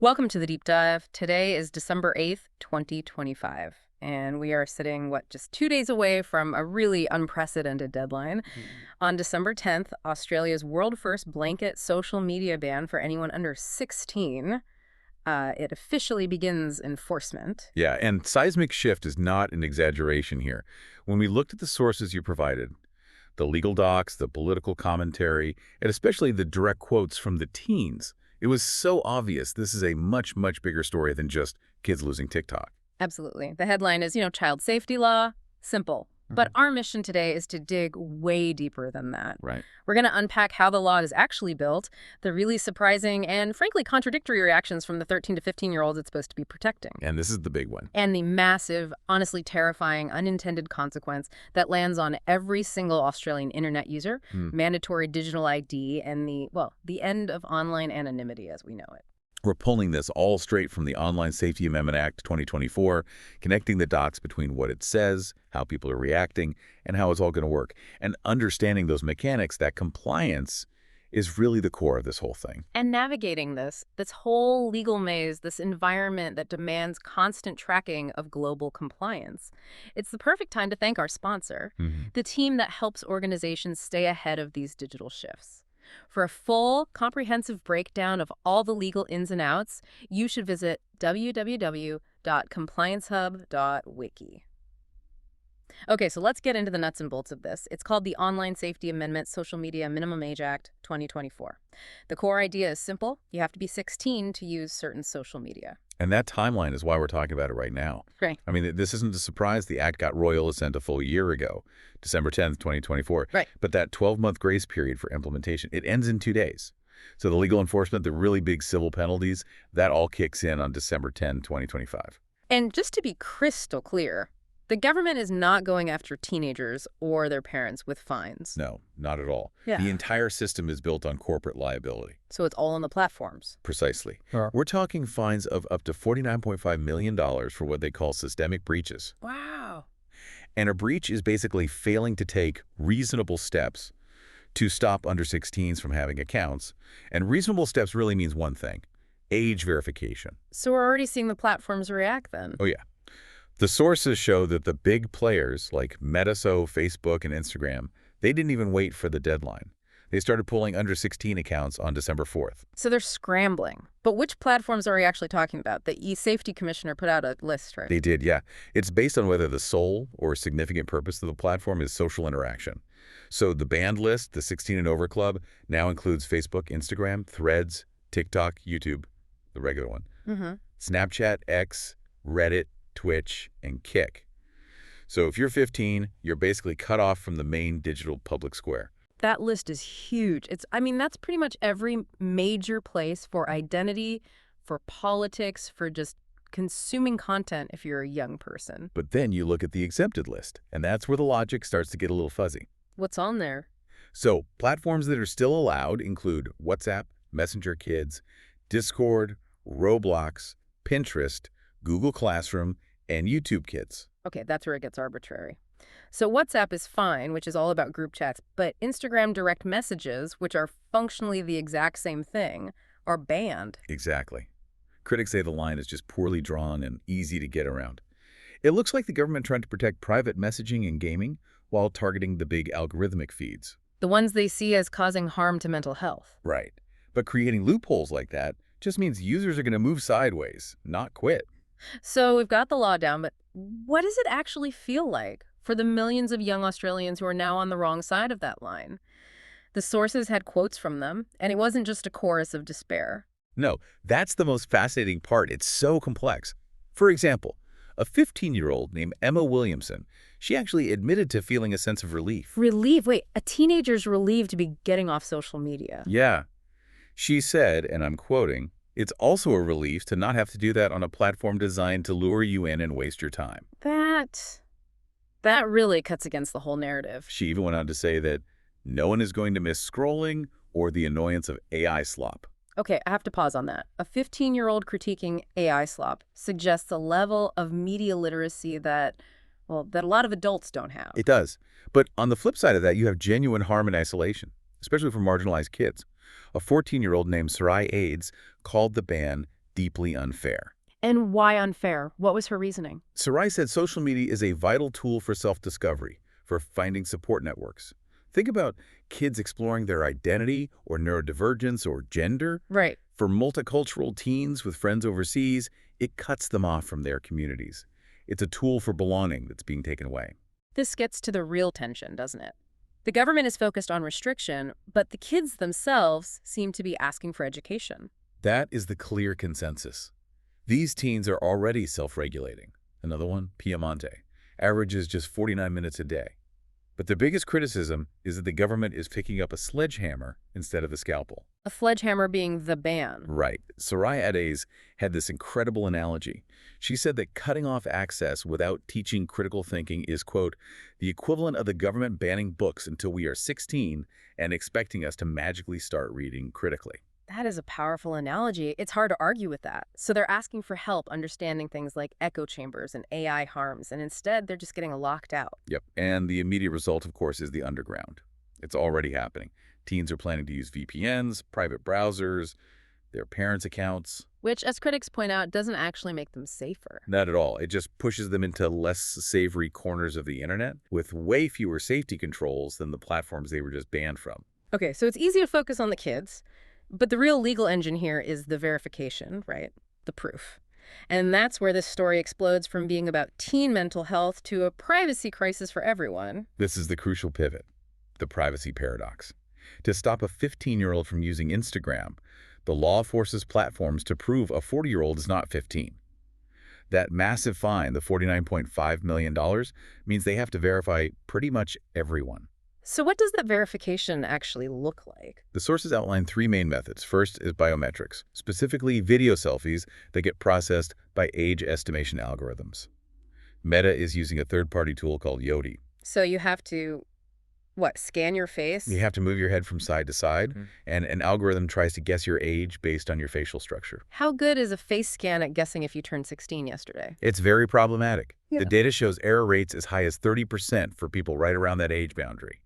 Welcome to the deep dive. Today is December 8th, 2025, and we are sitting, just 2 days away from a really unprecedented deadline. On December 10th, Australia's world first blanket social media ban for anyone under 16, it officially begins enforcement. Yeah, and seismic shift is not an exaggeration here. When we looked at the sources you provided, the legal docs, the political commentary, and especially the direct quotes from the teens, it was so obvious this is a much, much bigger story than just kids losing TikTok. Absolutely. The headline is, child safety law, simple. But our mission today is to dig way deeper than that. Right. We're going to unpack how the law is actually built, the really surprising and frankly contradictory reactions from the 13 to 15-year-olds it's supposed to be protecting. And this is the big one. And the massive, honestly terrifying, unintended consequence that lands on every single Australian internet user, mandatory digital ID, and the end of online anonymity as we know it. We're pulling this all straight from the Online Safety Amendment Act 2024, connecting the dots between what it says, how people are reacting, and how it's all going to work. And understanding those mechanics, that compliance is really the core of this whole thing. And navigating this whole legal maze, this environment that demands constant tracking of global compliance. It's the perfect time to thank our sponsor, the team that helps organizations stay ahead of these digital shifts. For a full, comprehensive breakdown of all the legal ins and outs, you should visit www.compliancehub.wiki. Okay, so let's get into the nuts and bolts of this. It's called the Online Safety Amendment Social Media Minimum Age Act 2024. The core idea is simple. You have to be 16 to use certain social media. And that timeline is why we're talking about it right now. Right. I mean, this isn't a surprise. The act got royal assent a full year ago, December 10th, 2024. Right. But that 12-month grace period for implementation, it ends in 2 days. So the legal enforcement, the really big civil penalties, that all kicks in on December 10, 2025. And just to be crystal clear, the government is not going after teenagers or their parents with fines. No, not at all. Yeah. The entire system is built on corporate liability. So it's all on the platforms. Precisely. Sure. We're talking fines of up to $49.5 million for what they call systemic breaches. Wow. And a breach is basically failing to take reasonable steps to stop under 16s from having accounts. And reasonable steps really means one thing: age verification. So we're already seeing the platforms react then. Oh, yeah. The sources show that the big players like Meta, Facebook, and Instagram, they didn't even wait for the deadline. They started pulling under 16 accounts on December 4th. So they're scrambling. But which platforms are we actually talking about? The e-safety commissioner put out a list, right? They did, yeah. It's based on whether the sole or significant purpose of the platform is social interaction. So the banned list, the 16 and over club, now includes Facebook, Instagram, Threads, TikTok, YouTube, the regular one, Snapchat, X, Reddit, Twitch, and Kick. So if you're 15, you're basically cut off from the main digital public square. That list is huge. That's pretty much every major place for identity, for politics, for just consuming content if you're a young person. But then you look at the exempted list, and that's where the logic starts to get a little fuzzy. What's on there? So platforms that are still allowed include WhatsApp, Messenger Kids, Discord, Roblox, Pinterest, Google Classroom, and YouTube Kids. Okay, that's where it gets arbitrary. So WhatsApp is fine, which is all about group chats, but Instagram direct messages, which are functionally the exact same thing, are banned. Exactly. Critics say the line is just poorly drawn and easy to get around. It looks like the government tried to protect private messaging and gaming while targeting the big algorithmic feeds. The ones they see as causing harm to mental health. Right. But creating loopholes like that just means users are going to move sideways, not quit. So we've got the law down, but what does it actually feel like for the millions of young Australians who are now on the wrong side of that line? The sources had quotes from them, and it wasn't just a chorus of despair. No, that's the most fascinating part. It's so complex. For example, a 15-year-old named Emma Williamson, she actually admitted to feeling a sense of relief. Relief? Wait, a teenager's relieved to be getting off social media. Yeah. She said, and I'm quoting, "It's also a relief to not have to do that on a platform designed to lure you in and waste your time." That really cuts against the whole narrative. She even went on to say that no one is going to miss scrolling or the annoyance of AI slop. Okay, I have to pause on that. A 15-year-old critiquing AI slop suggests a level of media literacy that a lot of adults don't have. It does. But on the flip side of that, you have genuine harm and isolation, especially for marginalized kids. A 14-year-old named Sarai Aids called the ban deeply unfair. And why unfair? What was her reasoning? Sarai said social media is a vital tool for self-discovery, for finding support networks. Think about kids exploring their identity or neurodivergence or gender. Right. For multicultural teens with friends overseas, it cuts them off from their communities. It's a tool for belonging that's being taken away. This gets to the real tension, doesn't it? The government is focused on restriction, but the kids themselves seem to be asking for education. That is the clear consensus. These teens are already self-regulating. Another one, Piemonte, averages just 49 minutes a day. But the biggest criticism is that the government is picking up a sledgehammer instead of a scalpel. A sledgehammer being the ban. Right. Sarai Ades had this incredible analogy. She said that cutting off access without teaching critical thinking is, quote, the equivalent of the government banning books until we are 16 and expecting us to magically start reading critically. That is a powerful analogy. It's hard to argue with that. So they're asking for help understanding things like echo chambers and AI harms, and instead they're just getting locked out. Yep. And the immediate result, of course, is the underground. It's already happening. Teens are planning to use VPNs, private browsers, their parents' accounts. Which, as critics point out, doesn't actually make them safer. Not at all. It just pushes them into less savory corners of the internet with way fewer safety controls than the platforms they were just banned from. Okay, so it's easy to focus on the kids, but the real legal engine here is the verification, right? The proof. And that's where this story explodes from being about teen mental health to a privacy crisis for everyone. This is the crucial pivot, the privacy paradox. To stop a 15-year-old from using Instagram, the law forces platforms to prove a 40-year-old is not 15. That massive fine, the $49.5 million, means they have to verify pretty much everyone. So what does that verification actually look like? The sources outline three main methods. First is biometrics, specifically video selfies that get processed by age estimation algorithms. Meta is using a third-party tool called Yoti. So you have to, what, scan your face? You have to move your head from side to side, and an algorithm tries to guess your age based on your facial structure. How good is a face scan at guessing if you turned 16 yesterday? It's very problematic. Yeah. The data shows error rates as high as 30% for people right around that age boundary.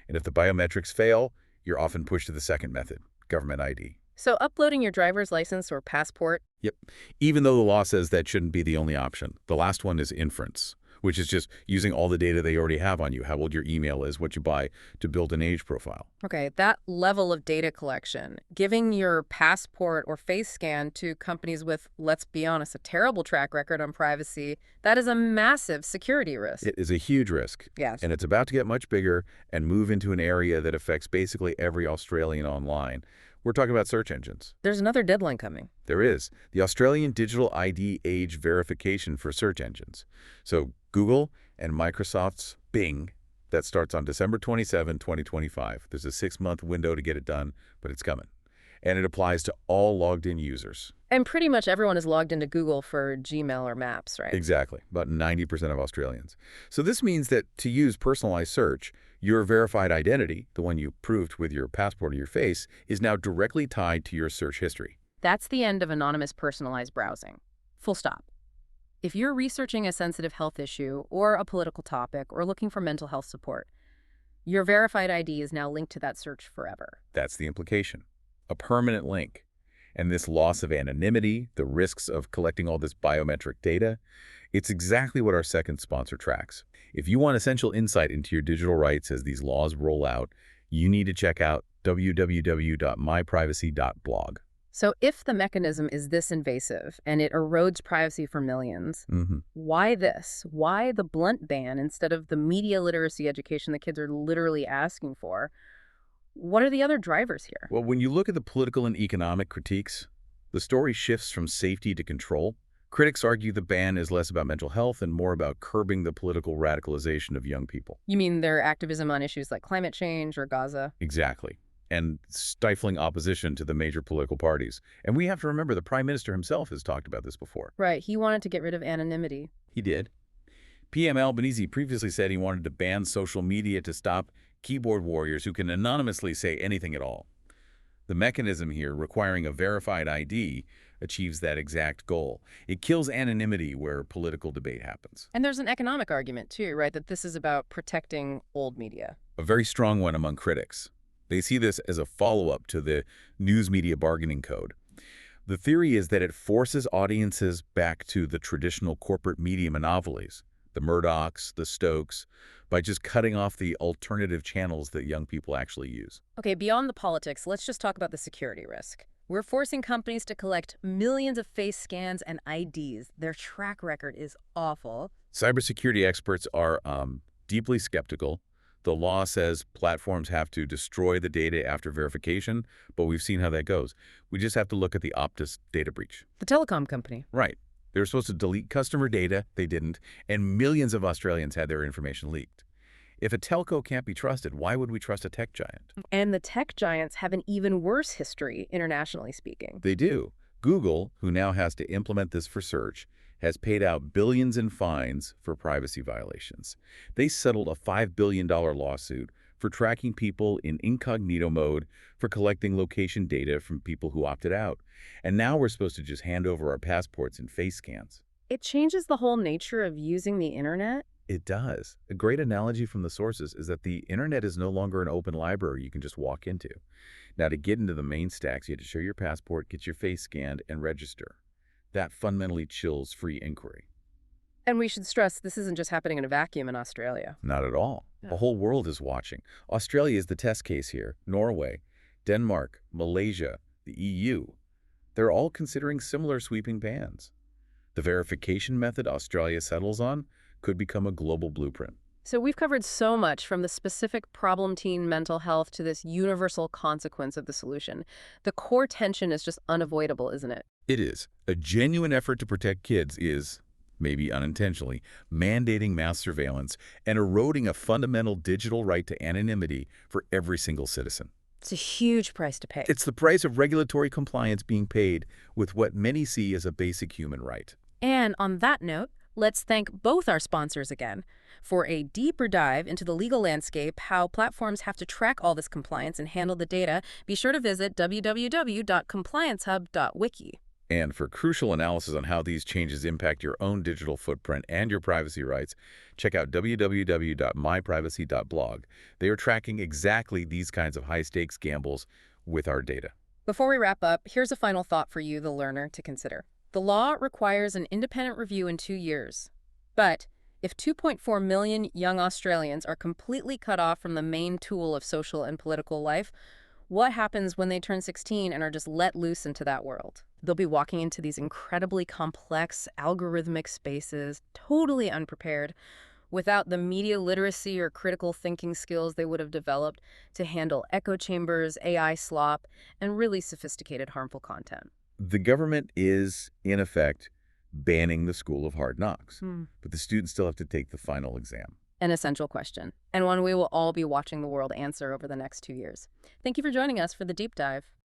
And if the biometrics fail, you're often pushed to the second method, government ID. So uploading your driver's license or passport? Yep. Even though the law says that shouldn't be the only option. The last one is inference, which is just using all the data they already have on you, how old your email is, what you buy, to build an age profile. Okay, that level of data collection, giving your passport or face scan to companies with, let's be honest, a terrible track record on privacy, that is a massive security risk. It is a huge risk. Yes. And it's about to get much bigger and move into an area that affects basically every Australian online. We're talking about search engines. There's another deadline coming. There is. The Australian Digital ID Age Verification for search engines. So Google and Microsoft's Bing, that starts on December 27, 2025. There's a 6-month window to get it done, but it's coming. And it applies to all logged-in users. And pretty much everyone is logged into Google for Gmail or Maps, right? Exactly. About 90% of Australians. So this means that to use personalized search, your verified identity, the one you proved with your passport or your face, is now directly tied to your search history. That's the end of anonymous personalized browsing. Full stop. If you're researching a sensitive health issue or a political topic or looking for mental health support, your verified ID is now linked to that search forever. That's the implication. A permanent link. And this loss of anonymity, the risks of collecting all this biometric data, it's exactly what our second sponsor tracks. If you want essential insight into your digital rights as these laws roll out, you need to check out www.myprivacy.blog. So if the mechanism is this invasive and it erodes privacy for millions, why this? Why the blunt ban instead of the media literacy education the kids are literally asking for? What are the other drivers here? Well, when you look at the political and economic critiques, the story shifts from safety to control. Critics argue the ban is less about mental health and more about curbing the political radicalization of young people. You mean their activism on issues like climate change or Gaza? Exactly. And stifling opposition to the major political parties. And we have to remember the Prime Minister himself has talked about this before. Right. He wanted to get rid of anonymity. He did. PM Albanese previously said he wanted to ban social media to stop keyboard warriors who can anonymously say anything at all. The mechanism here, requiring a verified ID, achieves that exact goal. It kills anonymity where political debate happens. And there's an economic argument, too, right, that this is about protecting old media. A very strong one among critics. They see this as a follow-up to the news media bargaining code. The theory is that it forces audiences back to the traditional corporate media monopolies, the Murdochs, the Stokes, by just cutting off the alternative channels that young people actually use. Okay, beyond the politics, let's just talk about the security risk. We're forcing companies to collect millions of face scans and IDs. Their track record is awful. Cybersecurity experts are deeply skeptical. The law says platforms have to destroy the data after verification, but we've seen how that goes. We just have to look at the Optus data breach. The telecom company. Right. They were supposed to delete customer data. They didn't, and millions of Australians had their information leaked. If a telco can't be trusted, why would we trust a tech giant? And the tech giants have an even worse history, internationally speaking. They do. Google, who now has to implement this for search, has paid out billions in fines for privacy violations. They settled a $5 billion lawsuit for tracking people in incognito mode, for collecting location data from people who opted out. And now we're supposed to just hand over our passports and face scans. It changes the whole nature of using the internet. It does. A great analogy from the sources is that the internet is no longer an open library you can just walk into. Now, to get into the main stacks, you have to show your passport, get your face scanned, and register. That fundamentally chills free inquiry. And we should stress this isn't just happening in a vacuum in Australia. Not at all. Yeah. The whole world is watching. Australia is the test case here. Norway, Denmark, Malaysia, the EU. They're all considering similar sweeping bans. The verification method Australia settles on could become a global blueprint. So we've covered so much, from the specific problem teen mental health to this universal consequence of the solution. The core tension is just unavoidable, isn't it? It is. A genuine effort to protect kids is, maybe unintentionally, mandating mass surveillance and eroding a fundamental digital right to anonymity for every single citizen. It's a huge price to pay. It's the price of regulatory compliance being paid with what many see as a basic human right. And on that note, let's thank both our sponsors again. For a deeper dive into the legal landscape, how platforms have to track all this compliance and handle the data, be sure to visit www.compliancehub.wiki. And for crucial analysis on how these changes impact your own digital footprint and your privacy rights, check out www.myprivacy.blog. They are tracking exactly these kinds of high-stakes gambles with our data. Before we wrap up, here's a final thought for you, the learner, to consider. The law requires an independent review in 2 years. But if 2.4 million young Australians are completely cut off from the main tool of social and political life, what happens when they turn 16 and are just let loose into that world? They'll be walking into these incredibly complex, algorithmic spaces, totally unprepared, without the media literacy or critical thinking skills they would have developed to handle echo chambers, AI slop, and really sophisticated, harmful content. The government is, in effect, banning the School of Hard Knocks, but the students still have to take the final exam. An essential question, and one we will all be watching the world answer over the next 2 years. Thank you for joining us for the deep dive.